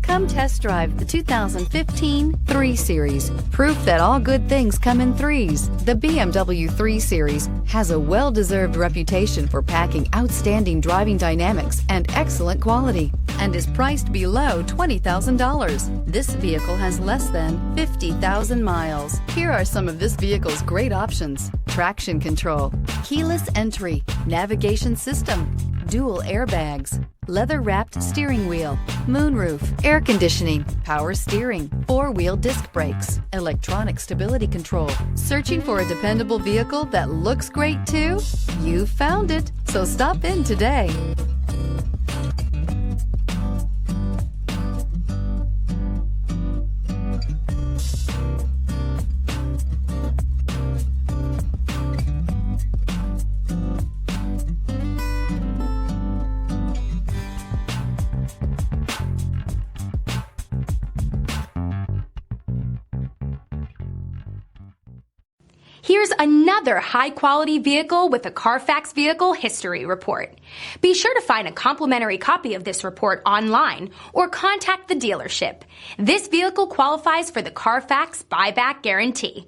Come test drive the 2015 3 Series. Proof that all good things come in threes. The BMW 3 Series has a well-deserved reputation for packing outstanding driving dynamics and excellent quality, and is priced below $20,000. This vehicle has less than 50,000 miles. Here are some of this vehicle's great options: traction control, keyless entry, navigation system, dual airbags, leather-wrapped steering wheel, moonroof, air conditioning, power steering, 4-wheel disc brakes, electronic stability control. Searching for a dependable vehicle that looks great too? You found it, so stop in today. Here's another high-quality vehicle with a Carfax Vehicle History Report. Be sure to find a complimentary copy of this report online or contact the dealership. This vehicle qualifies for the Carfax Buyback Guarantee.